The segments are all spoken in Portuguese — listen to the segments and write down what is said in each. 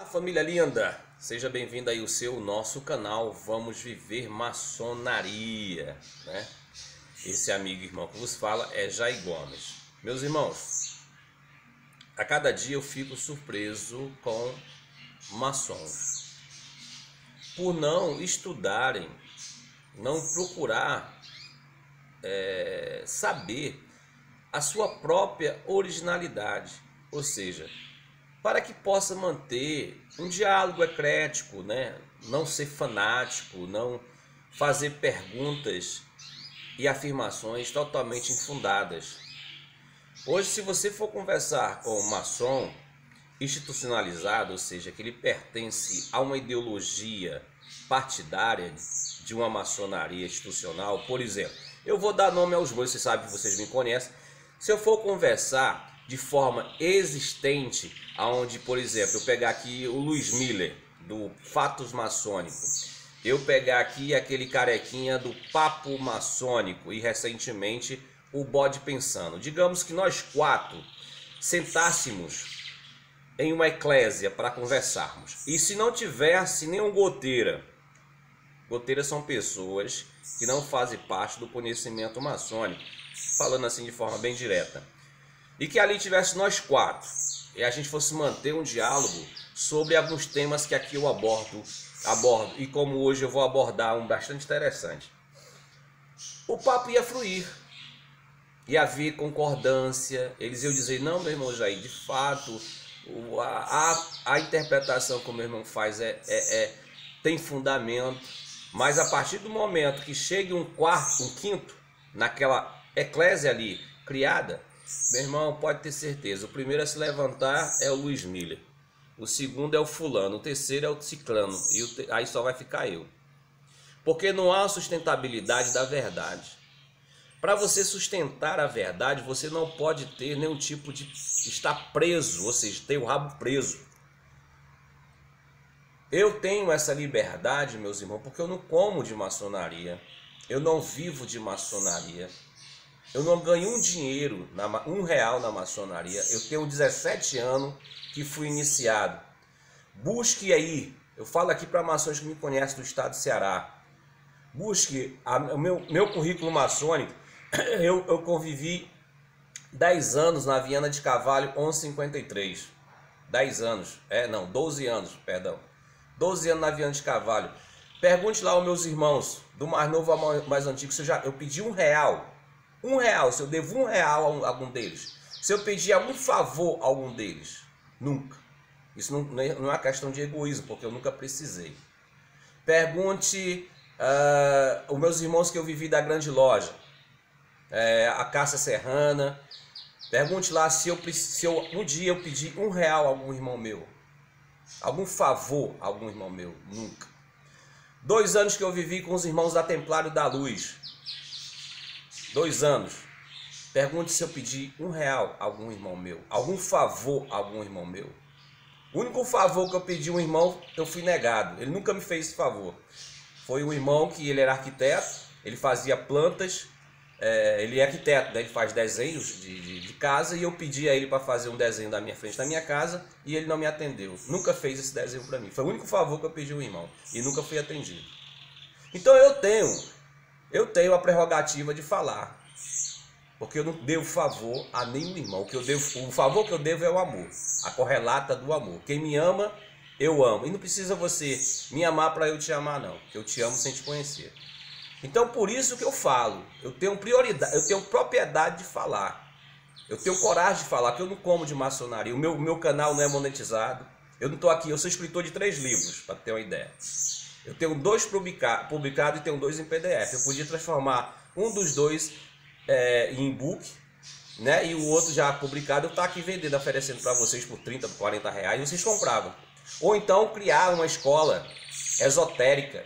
Família linda, seja bem-vindo aí ao nosso canal Vamos Viver Maçonaria, né? Esse amigo e irmão que vos fala é Jair Gomes. Meus irmãos, a cada dia eu fico surpreso com maçons por não estudarem, não procurar saber a sua própria originalidade, ou seja, para que possa manter um diálogo eclético, né? Não ser fanático, não fazer perguntas e afirmações totalmente infundadas. Hoje, se você for conversar com um maçom institucionalizado, ou seja, que ele pertence a uma ideologia partidária de uma maçonaria institucional, por exemplo, eu vou dar nome aos bois, vocês sabem que vocês me conhecem. Se eu for conversar de forma existente, aonde, por exemplo, eu pegar aqui o Luiz Miller, do Fatos Maçônico, eu pegar aqui aquele carequinha do Papo Maçônico e recentemente o Bode Pensando, digamos que nós quatro sentássemos em uma eclésia para conversarmos, e se não tivesse nenhum goteira, goteiras são pessoas que não fazem parte do conhecimento maçônico, falando assim de forma bem direta, e que ali tivesse nós quatro e a gente fosse manter um diálogo sobre alguns temas que aqui eu abordo, e como hoje eu vou abordar um bastante interessante, o papo ia fluir, ia haver concordância, eles iam dizer: não, meu irmão Jair, de fato a interpretação que o meu irmão faz tem fundamento, mas a partir do momento que chegue um quarto, um quinto naquela eclésia ali criada, meu irmão, pode ter certeza, o primeiro a se levantar é o Luiz Miller, o segundo é o fulano, o terceiro é o ciclano, e aí só vai ficar eu. Porque não há sustentabilidade da verdade. Para você sustentar a verdade, você não pode ter nenhum tipo de estar preso, ou seja, ter o rabo preso. Eu tenho essa liberdade, meus irmãos, porque eu não como de maçonaria, eu não vivo de maçonaria. Eu não ganho um dinheiro, R$1 na maçonaria. Eu tenho 17 anos que fui iniciado. Busque aí, eu falo aqui para maçons que me conhecem do estado do Ceará. Busque o meu currículo maçônico. Eu convivi 10 anos na Viana de Carvalho 1153. 10 anos, 12 anos, perdão. 12 anos na Viana de Carvalho. Pergunte lá aos meus irmãos, do mais novo ao mais antigo, se eu pedi R$1. R$1, se eu devo R$1 a algum deles, se eu pedir algum favor a algum deles, nunca. Isso não é uma questão de egoísmo, porque eu nunca precisei. Pergunte os meus irmãos que eu vivi da grande loja, a Cássia Serrana. Pergunte lá se um dia eu pedi R$1 a algum irmão meu, algum favor a algum irmão meu, nunca. 2 anos que eu vivi com os irmãos da Templário da Luz. 2 anos. Pergunte se eu pedi R$1 a algum irmão meu, algum favor a algum irmão meu. O único favor que eu pedi a um irmão, eu fui negado. Ele nunca me fez esse favor. Foi um irmão que ele era arquiteto, ele fazia plantas, ele é arquiteto, né? Ele faz desenhos de casa, e eu pedi a ele para fazer um desenho da minha frente da minha casa e ele não me atendeu. Nunca fez esse desenho para mim. Foi o único favor que eu pedi a um irmão e nunca fui atendido. Então eu tenho a prerrogativa de falar, porque eu não devo favor a nenhum irmão. O favor que eu devo é o amor, a correlata do amor. Quem me ama, eu amo. E não precisa você me amar para eu te amar, não, porque eu te amo sem te conhecer. Então, por isso que eu falo, eu tenho prioridade, eu tenho propriedade de falar, eu tenho coragem de falar, que eu não como de maçonaria. O meu canal não é monetizado, eu não estou aqui, eu sou escritor de 3 livros, para ter uma ideia. Eu tenho 2 publicados e tenho 2 em PDF. Eu podia transformar um dos 2 em e-book, né? E o outro já publicado eu estou aqui vendendo, oferecendo para vocês por 30, por 40 reais, e vocês compravam. Ou então criar uma escola esotérica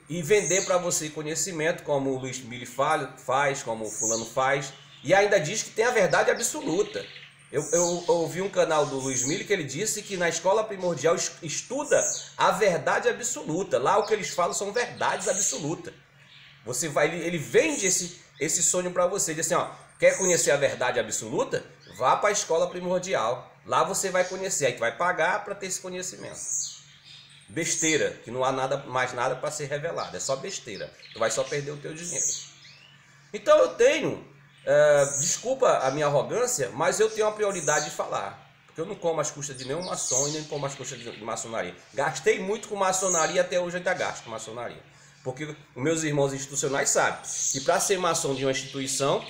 e vender para você conhecimento, como o Luiz Miller faz, como o fulano faz, e ainda diz que tem a verdade absoluta. Eu ouvi um canal do Luiz Miller que ele disse que na escola primordial estuda a verdade absoluta. Lá o que eles falam são verdades absolutas. Ele vende esse sonho para você. Diz assim, ó, quer conhecer a verdade absoluta? Vá para a escola primordial. Lá você vai conhecer, aí que vai pagar para ter esse conhecimento. Besteira, que não há mais nada para ser revelado, é só besteira. Tu vai só perder o teu dinheiro. Então eu tenho, desculpa a minha arrogância, mas eu tenho a prioridade de falar. Porque eu não como às custas de nenhum maçom e nem como às custas de maçonaria. Gastei muito com maçonaria, até hoje ainda gasto com maçonaria. Porque os meus irmãos institucionais sabem que para ser maçom de uma instituição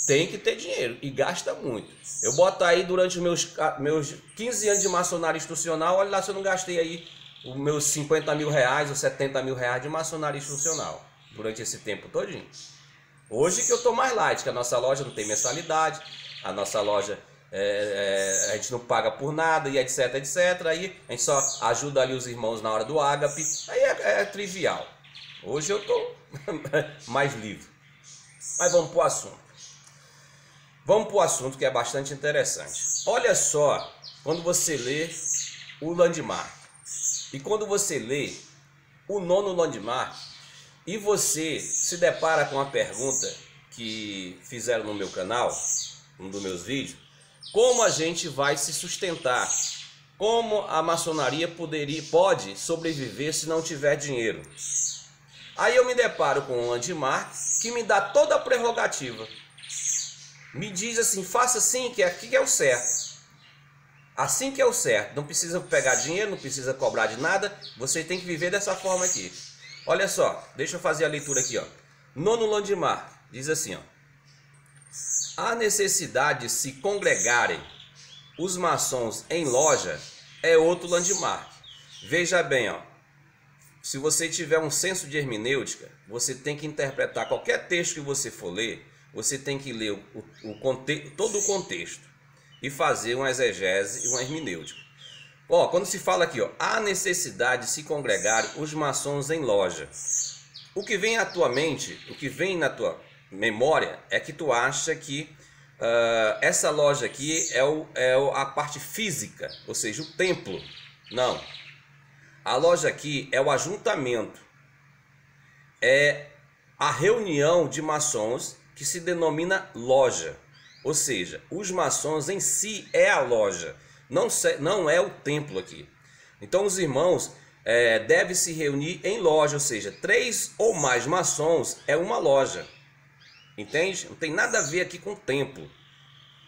tem que ter dinheiro e gasta muito. Eu boto aí durante os meus 15 anos de maçonaria institucional, olha lá se eu não gastei aí os meus 50 mil reais ou 70 mil reais de maçonaria institucional durante esse tempo todinho. Hoje que eu estou mais light, que a nossa loja não tem mensalidade, a nossa loja a gente não paga por nada e etc, etc. Aí a gente só ajuda ali os irmãos na hora do ágape, aí é trivial. Hoje eu estou mais livre. Mas vamos para o assunto. Vamos para o assunto que é bastante interessante. Olha só, quando você lê o Landmark e quando você lê o nono Landmark e você se depara com a pergunta que fizeram no meu canal, um dos meus vídeos, como a gente vai se sustentar? Como a maçonaria pode sobreviver se não tiver dinheiro? Aí eu me deparo com um Landmark que me dá toda a prerrogativa. Me diz assim, faça assim, que aqui é o certo. Assim que é o certo. Não precisa pegar dinheiro, não precisa cobrar de nada. Você tem que viver dessa forma aqui. Olha só, deixa eu fazer a leitura aqui, ó. Nono Landmark diz assim, ó. A necessidade de se congregarem os maçons em loja é outro Landmark. Veja bem, ó. Se você tiver um senso de hermenêutica, você tem que interpretar qualquer texto que você for ler, você tem que ler todo o contexto e fazer uma exegese e uma hermenêutica. Ó, quando se fala aqui, ó, a necessidade de se congregarem os maçons em loja. O que vem à tua mente, o que vem na tua memória é que tu acha que essa loja aqui é a parte física, ou seja, o templo. Não. A loja aqui é o ajuntamento, é a reunião de maçons que se denomina loja. Ou seja, os maçons em si é a loja, não é o templo aqui. Então os irmãos devem se reunir em loja, ou seja, 3 ou mais maçons é uma loja. Entende? Não tem nada a ver aqui com templo.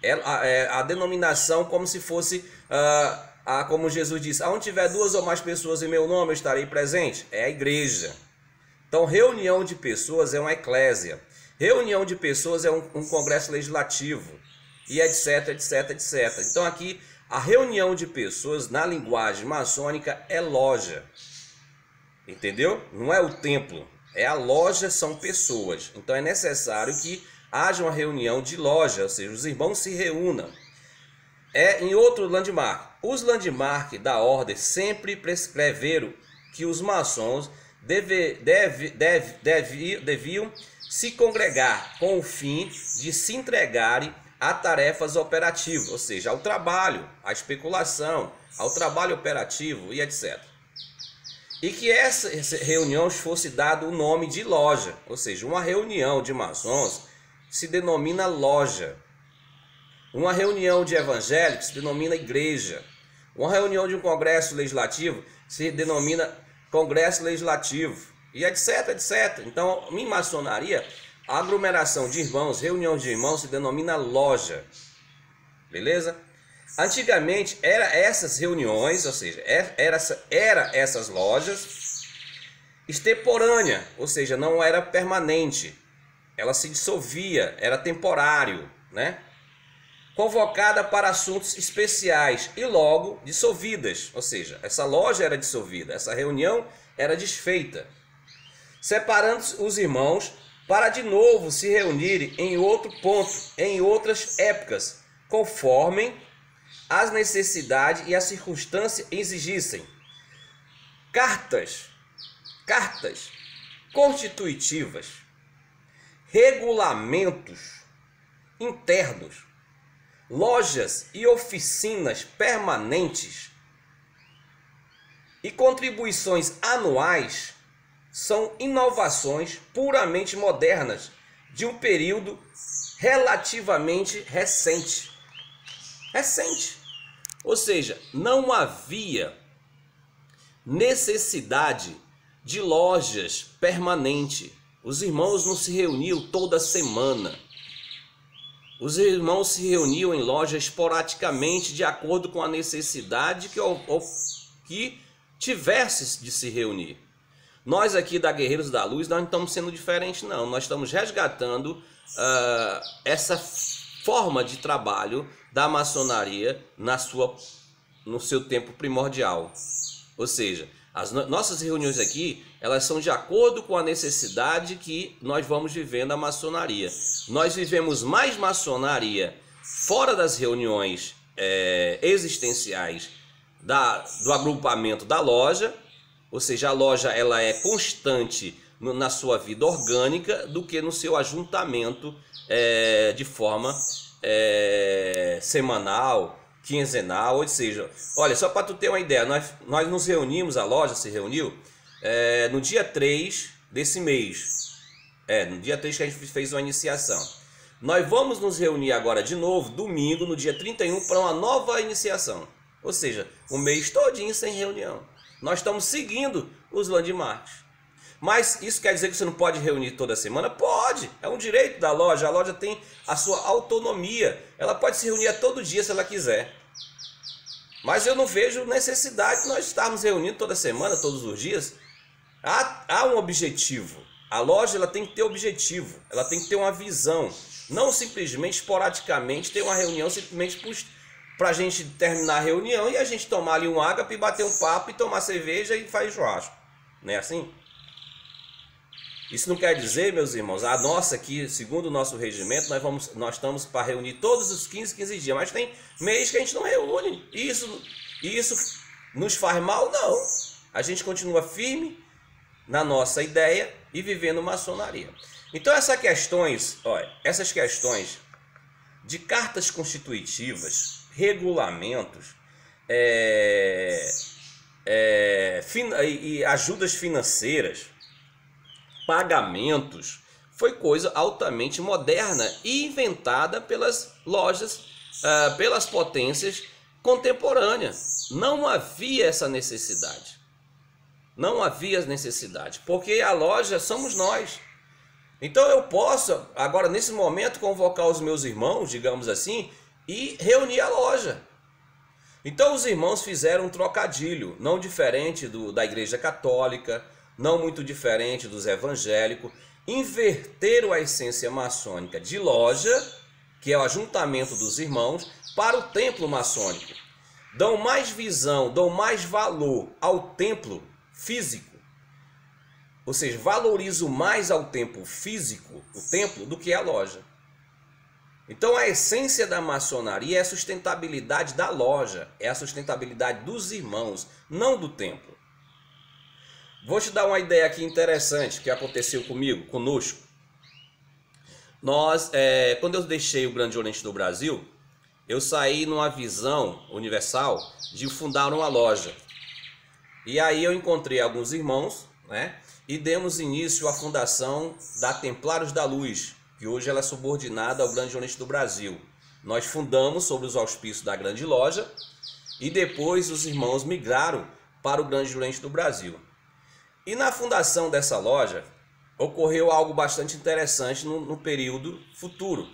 É a denominação como se fosse... como Jesus disse, aonde tiver 2 ou mais pessoas em meu nome, eu estarei presente. É a igreja. Então, reunião de pessoas é uma eclésia. Reunião de pessoas é um congresso legislativo. E etc, etc, etc. Então, aqui, a reunião de pessoas, na linguagem maçônica, é loja. Entendeu? Não é o templo. É a loja, são pessoas. Então, é necessário que haja uma reunião de loja, ou seja, os irmãos se reúnam. Em outro Landmark. Os Landmark da ordem sempre prescreveram que os maçons deviam se congregar com o fim de se entregarem a tarefas operativas, ou seja, ao trabalho, à especulação, ao trabalho operativo e etc. E que essas reuniões fosse dado o nome de loja, ou seja, uma reunião de maçons se denomina loja. Uma reunião de evangélicos se denomina igreja. Uma reunião de um congresso legislativo se denomina congresso legislativo. E etc, etc. Então, em maçonaria, a aglomeração de irmãos, reunião de irmãos se denomina loja. Beleza? Antigamente, era essas reuniões, ou seja, era essas lojas extemporânea, ou seja, não era permanente. Ela se dissolvia, era temporário, né? Convocada para assuntos especiais e logo dissolvidas, ou seja, essa loja era dissolvida, essa reunião era desfeita, separando os irmãos para de novo se reunirem em outro ponto, em outras épocas, conforme as necessidades e as circunstâncias exigissem. Cartas constitutivas, regulamentos internos, lojas e oficinas permanentes e contribuições anuais são inovações puramente modernas de um período relativamente recente. Ou seja, não havia necessidade de lojas permanente. Os irmãos não se reuniam toda semana. Os irmãos se reuniam em lojas esporadicamente, de acordo com a necessidade que tivesse de se reunir. Nós aqui da Guerreiros da Luz, nós não estamos sendo diferentes, não. Nós estamos resgatando essa forma de trabalho da maçonaria no seu tempo primordial. Ou seja, as nossas reuniões aqui, elas são de acordo com a necessidade que nós vamos vivendo a maçonaria. Nós vivemos mais maçonaria fora das reuniões existenciais do agrupamento da loja, ou seja, a loja ela é constante na sua vida orgânica do que no seu ajuntamento de forma semanal, quinzenal, ou seja, olha, só para tu ter uma ideia, nós nos reunimos, a loja se reuniu no dia 3 desse mês, no dia 3 que a gente fez uma iniciação. Nós vamos nos reunir agora de novo, domingo, no dia 31, para uma nova iniciação, ou seja, o mês todinho sem reunião. Nós estamos seguindo os landmarks. Mas isso quer dizer que você não pode reunir toda semana? Pode, é um direito da loja, a loja tem a sua autonomia, ela pode se reunir todo dia se ela quiser. Mas eu não vejo necessidade de nós estarmos reunindo toda semana, todos os dias. Há um objetivo, a loja ela tem que ter objetivo, ela tem que ter uma visão, não simplesmente esporadicamente ter uma reunião simplesmente para a gente terminar a reunião e a gente tomar ali um ágape, bater um papo e tomar cerveja e faz churrasco, não é assim? Isso não quer dizer, meus irmãos, a nossa aqui, segundo o nosso regimento, nós estamos para reunir todos os 15 dias, mas tem mês que a gente não reúne. Isso nos faz mal? Não. A gente continua firme na nossa ideia e vivendo maçonaria. Então essas questões de cartas constitutivas, regulamentos e ajudas financeiras, pagamentos, foi coisa altamente moderna e inventada pelas lojas, pelas potências contemporâneas. Não havia essa necessidade. Não havia necessidade, porque a loja somos nós. Então eu posso, agora nesse momento, convocar os meus irmãos, digamos assim, e reunir a loja. Então os irmãos fizeram um trocadilho, não diferente da Igreja Católica, não muito diferente dos evangélicos, inverteram a essência maçônica de loja, que é o ajuntamento dos irmãos, para o templo maçônico. Dão mais visão, dão mais valor ao templo físico, ou seja, valorizo mais ao templo físico, o templo, do que a loja. Então a essência da maçonaria é a sustentabilidade da loja, é a sustentabilidade dos irmãos, não do templo. Vou te dar uma ideia aqui interessante que aconteceu conosco. Quando eu deixei o Grande Oriente do Brasil, eu saí numa visão universal de fundar uma loja. E aí eu encontrei alguns irmãos, né, e demos início à fundação da Templários da Luz, que hoje ela é subordinada ao Grande Oriente do Brasil. Nós fundamos sob os auspícios da Grande Loja e depois os irmãos migraram para o Grande Oriente do Brasil. E na fundação dessa loja ocorreu algo bastante interessante no período futuro.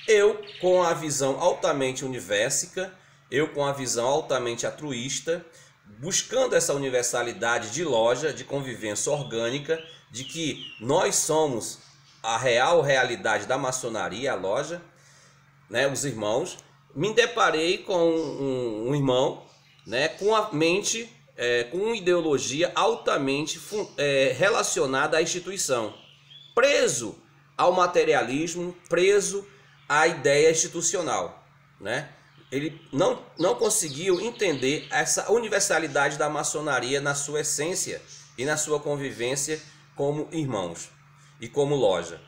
Eu, com a visão altamente universica, eu com a visão altamente altruísta, buscando essa universalidade de loja, de convivência orgânica, de que nós somos a real realidade da maçonaria, a loja, né, os irmãos, me deparei com um irmão, né, com a mente... com uma ideologia altamente relacionada à instituição, preso ao materialismo, preso à ideia institucional, né? Ele não conseguiu entender essa universalidade da maçonaria na sua essência e na sua convivência como irmãos e como loja.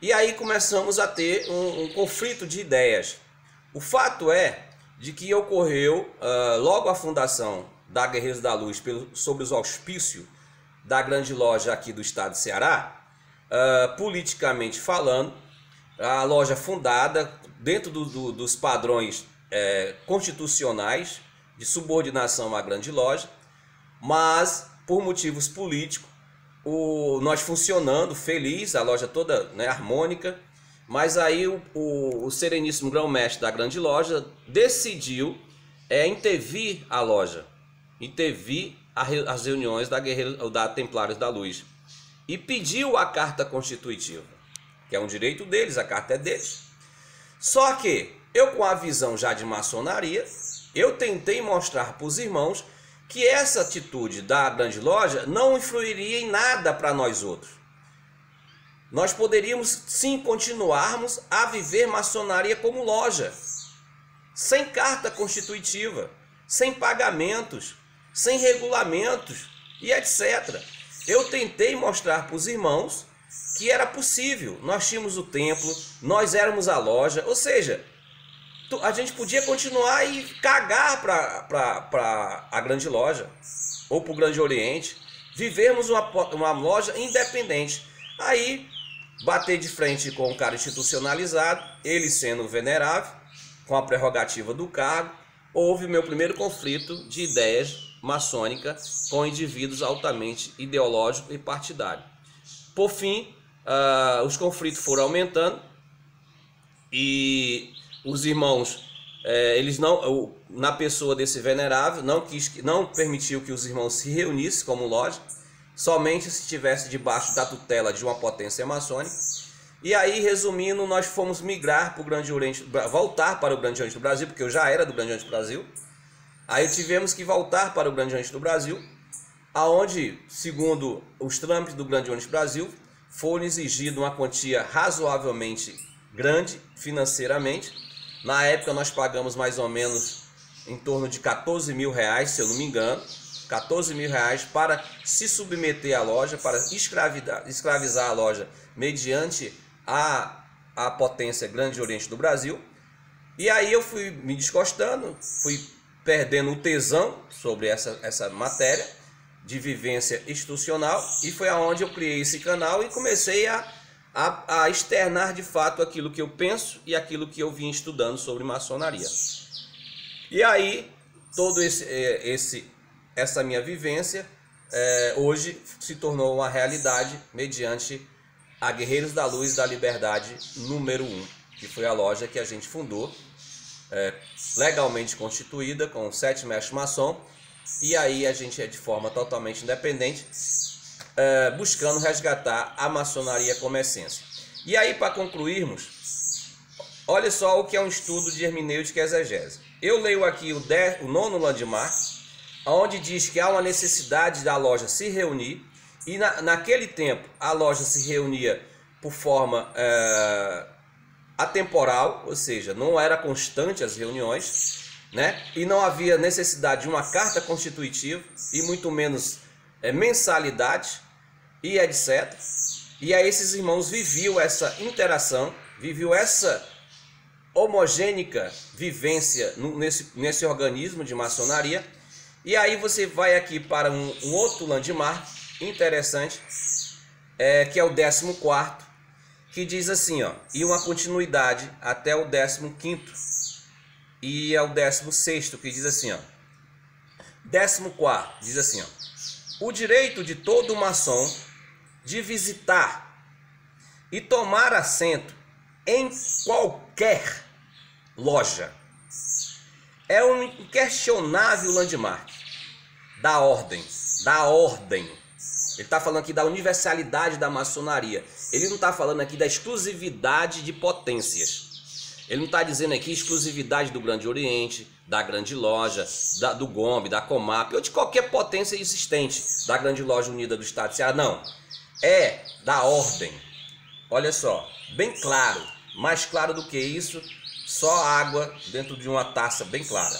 E aí começamos a ter um conflito de ideias. O fato é de que ocorreu logo a fundação da Guerreiros da Luz sob os auspícios da Grande Loja aqui do estado de Ceará, politicamente falando, a loja fundada dentro dos padrões constitucionais, de subordinação à grande loja, mas por motivos políticos, nós funcionando, feliz, a loja toda, né, harmônica, mas aí o sereníssimo grão-mestre da grande loja decidiu intervir a loja, intervir as reuniões da Templários da Luz e pediu a carta constitutiva, que é um direito deles, a carta é deles. Só que eu, com a visão já de maçonaria, eu tentei mostrar para os irmãos que essa atitude da grande loja não influiria em nada para nós outros. Nós poderíamos sim continuarmos a viver maçonaria como loja, sem carta constitutiva, sem pagamentos, sem regulamentos e etc. Eu tentei mostrar para os irmãos que era possível. Nós tínhamos o templo, nós éramos a loja, ou seja, a gente podia continuar e cagar para a grande loja ou para o Grande Oriente, vivermos uma loja independente. Aí, bater de frente com um cara institucionalizado, ele sendo venerável, com a prerrogativa do cargo, houve meu primeiro conflito de ideias maçônica com indivíduos altamente ideológicos e partidários. Por fim, os conflitos foram aumentando e os irmãos, eles não, na pessoa desse venerável, não permitiu que os irmãos se reunissem como loja, somente se estivesse debaixo da tutela de uma potência maçônica. E aí, resumindo, nós fomos migrar para o Grande Oriente, voltar para o Grande Oriente do Brasil, porque eu já era do Grande Oriente do Brasil. Aí tivemos que voltar para o Grande Oriente do Brasil, aonde, segundo os trâmites do Grande Oriente do Brasil, foram exigidos uma quantia razoavelmente grande financeiramente. Na época nós pagamos mais ou menos em torno de 14 mil reais, se eu não me engano, 14 mil reais para se submeter à loja, para escravizar a loja mediante a potência Grande Oriente do Brasil. E aí eu fui me desgostando, fui perdendo o tesão sobre essa matéria de vivência institucional, e foi aonde eu criei esse canal e comecei a externar de fato aquilo que eu penso e aquilo que eu vim estudando sobre maçonaria. E aí, toda essa minha vivência hoje se tornou uma realidade mediante a Guerreiros da Luz e da Liberdade número 1, que foi a loja que a gente fundou, legalmente constituída, com 7 mestres maçom, e aí a gente é de forma totalmente independente, buscando resgatar a maçonaria como essência. E aí, para concluirmos, olha só o que é um estudo de hermenêutica e exegese. Eu leio aqui o 9º landmark, onde diz que há uma necessidade da loja se reunir, e naquele tempo a loja se reunia por forma atemporal, ou seja, não era constante as reuniões, né? E não havia necessidade de uma carta constitutiva e muito menos mensalidade e etc. E aí esses irmãos viviam essa interação, viviam essa homogênica vivência nesse organismo de maçonaria. E aí você vai aqui para um outro landmark interessante, que é o 14º, que diz assim, ó, e uma continuidade até o 15º e ao 16º, que diz assim, ó, 14º diz assim, ó, o direito de todo maçom de visitar e tomar assento em qualquer loja é um inquestionável landmark da ordem. Ele está falando aqui da universalidade da maçonaria. Ele não está falando aqui da exclusividade de potências. Ele não está dizendo aqui exclusividade do Grande Oriente, da Grande Loja, do GOMB, da Comap, ou de qualquer potência existente, da Grande Loja Unida do Estado de Ceará. Não. É da ordem. Olha só, bem claro. Mais claro do que isso, só água dentro de uma taça bem clara.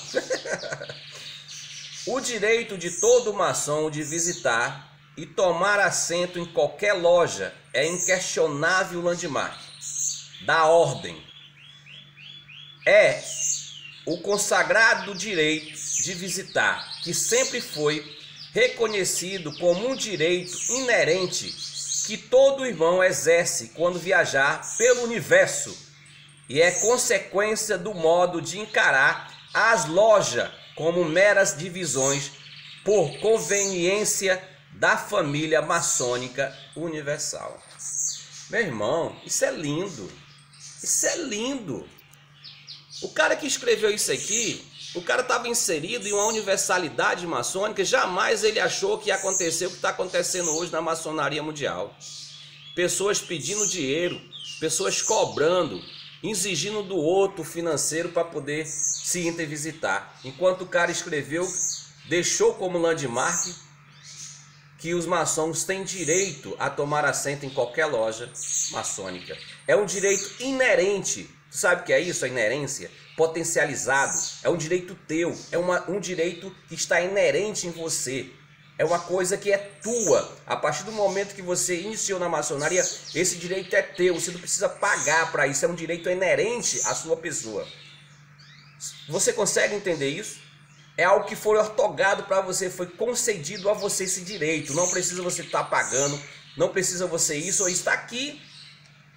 O direito de todo maçom de visitar e tomar assento em qualquer loja é inquestionável landmark da ordem. É o consagrado direito de visitar, que sempre foi reconhecido como um direito inerente que todo irmão exerce quando viajar pelo universo, e é consequência do modo de encarar as lojas como meras divisões por conveniência da família maçônica universal. Meu irmão, isso é lindo. Isso é lindo. O cara que escreveu isso aqui, o cara estava inserido em uma universalidade maçônica, jamais ele achou que ia acontecer o que está acontecendo hoje na maçonaria mundial. Pessoas pedindo dinheiro, pessoas cobrando, exigindo do outro financeiro para poder se intervisitar. Enquanto o cara escreveu, deixou como landmark que os maçons têm direito a tomar assento em qualquer loja maçônica. É um direito inerente. Tu sabe o que é isso? A inerência? Potencializado. É um direito teu. É um direito que está inerente em você. É uma coisa que é tua. A partir do momento que você iniciou na maçonaria, esse direito é teu. Você não precisa pagar para isso. É um direito inerente à sua pessoa. Você consegue entender isso? É algo que foi ortogado para você, foi concedido a você esse direito. Não precisa você estar pagando, não precisa você isso ou está aqui.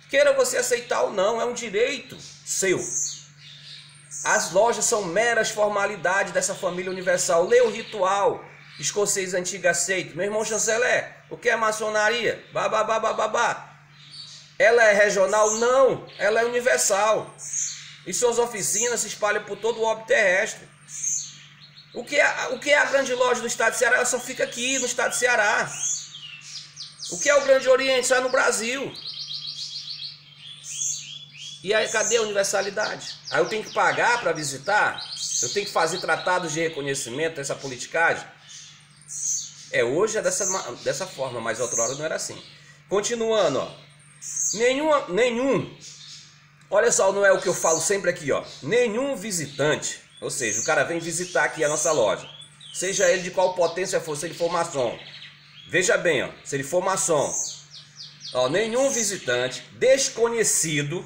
Queira você aceitar ou não, é um direito seu. As lojas são meras formalidades dessa família universal. Lê o ritual escocês antigo aceito. Meu irmão chanceler, o que é maçonaria? Babá. Ela é regional? Não, ela é universal. E suas oficinas se espalham por todo o orbe terrestre. O que é a grande loja do estado de Ceará? Ela só fica aqui no estado de Ceará. O que é o Grande Oriente? Só é no Brasil. E aí, cadê a universalidade? Aí eu tenho que pagar para visitar? Eu tenho que fazer tratados de reconhecimento dessa politicagem? Hoje é dessa forma, mas outra hora não era assim. Continuando, ó. Nenhum, olha só, não é o que eu falo sempre aqui, ó. Nenhum visitante, ou seja, o cara vem visitar aqui a nossa loja, seja ele de qual potência for, se ele for maçom. Veja bem, ó, se ele for maçom, ó, nenhum visitante desconhecido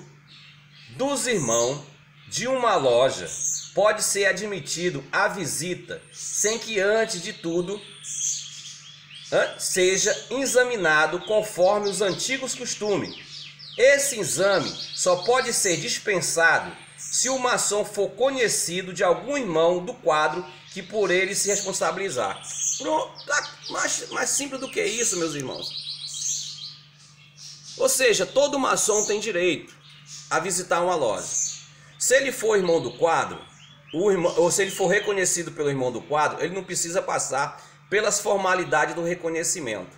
dos irmãos de uma loja pode ser admitido à visita sem que antes de tudo seja examinado conforme os antigos costumes. Esse exame só pode ser dispensado se o maçom for conhecido de algum irmão do quadro que por ele se responsabilizar. Pronto, mais simples do que isso, meus irmãos. Ou seja, todo maçom tem direito a visitar uma loja. Se ele for irmão do quadro, ou se ele for reconhecido pelo irmão do quadro, ele não precisa passar pelas formalidades do reconhecimento.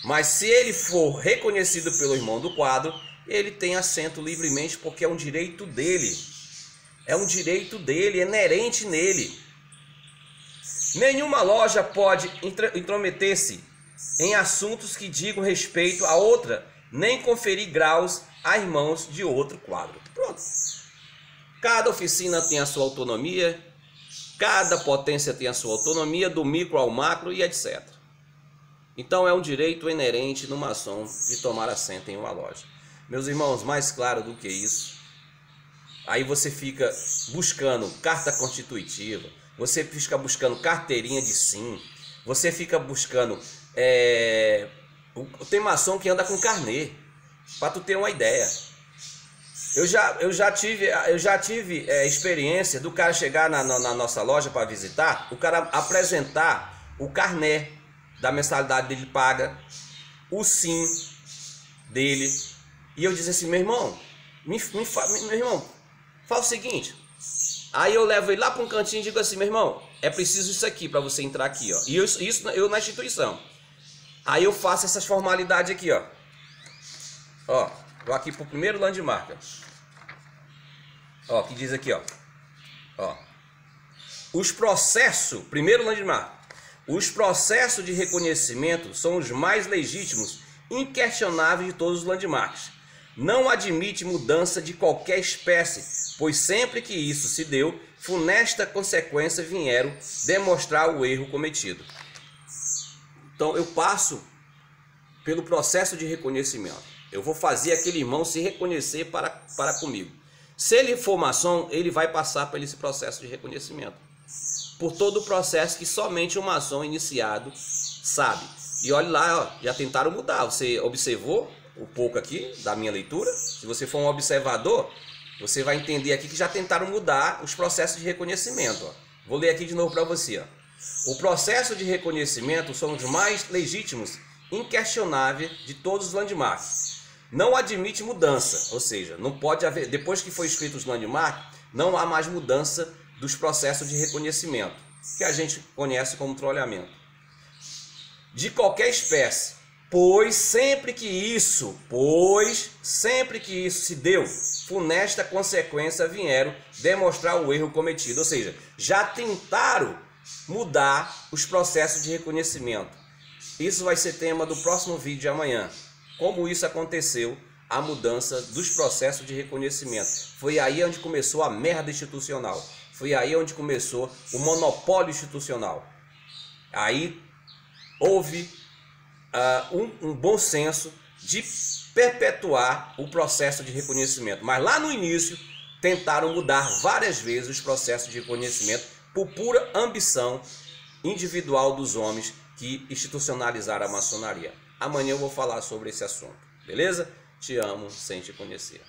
Mas se ele for reconhecido pelo irmão do quadro, ele tem assento livremente, porque é um direito dele. É um direito dele, é inerente nele. Nenhuma loja pode intrometer-se em assuntos que digam respeito a outra, nem conferir graus a irmãos de outro quadro. Pronto. Cada oficina tem a sua autonomia, cada potência tem a sua autonomia, do micro ao macro e etc. Então é um direito inerente no maçom de tomar assento em uma loja. Meus irmãos, mais claro do que isso, aí você fica buscando carta constitutiva, você fica buscando carteirinha de sim, você fica buscando... tem maçom que anda com carnê, para tu ter uma ideia. Eu já tive experiência do cara chegar na nossa loja para visitar, o cara apresentar o carnê da mensalidade dele paga, o sim dele, e eu dizer assim, meu irmão, meu irmão, fala o seguinte. Aí eu levo ele lá para um cantinho e digo assim, meu irmão, é preciso isso aqui para você entrar aqui, ó. E isso eu na instituição. Aí eu faço essas formalidades aqui, ó. Ó, vou aqui pro primeiro landmark. Ó, que diz aqui, ó. Ó. Os processos, primeiro landmark. Os processos de reconhecimento são os mais legítimos, inquestionáveis de todos os landmarks. Não admite mudança de qualquer espécie, pois sempre que isso se deu, funesta consequência vieram demonstrar o erro cometido. Então eu passo pelo processo de reconhecimento. Eu vou fazer aquele irmão se reconhecer para comigo. Se ele for maçom, ele vai passar por esse processo de reconhecimento. Por todo o processo que somente o maçom iniciado sabe. E olha lá, ó, já tentaram mudar. Você observou um pouco aqui da minha leitura? Se você for um observador, você vai entender aqui que já tentaram mudar os processos de reconhecimento. Ó. Vou ler aqui de novo para você. Ó. O processo de reconhecimento são os mais legítimos, inquestionáveis de todos os landmarks. Não admite mudança, ou seja, não pode haver, depois que foi escrito os landmarks, não há mais mudança dos processos de reconhecimento, que a gente conhece como trolhamento. De qualquer espécie, pois sempre que isso se deu, funesta consequência vieram demonstrar o erro cometido. Ou seja, já tentaram mudar os processos de reconhecimento. Isso vai ser tema do próximo vídeo de amanhã. Como isso aconteceu, a mudança dos processos de reconhecimento. Foi aí onde começou a merda institucional. Foi aí onde começou o monopólio institucional. Aí houve um bom senso de perpetuar o processo de reconhecimento. Mas lá no início tentaram mudar várias vezes os processos de reconhecimento por pura ambição individual dos homens que institucionalizaram a maçonaria. Amanhã eu vou falar sobre esse assunto, beleza? Te amo sem te conhecer.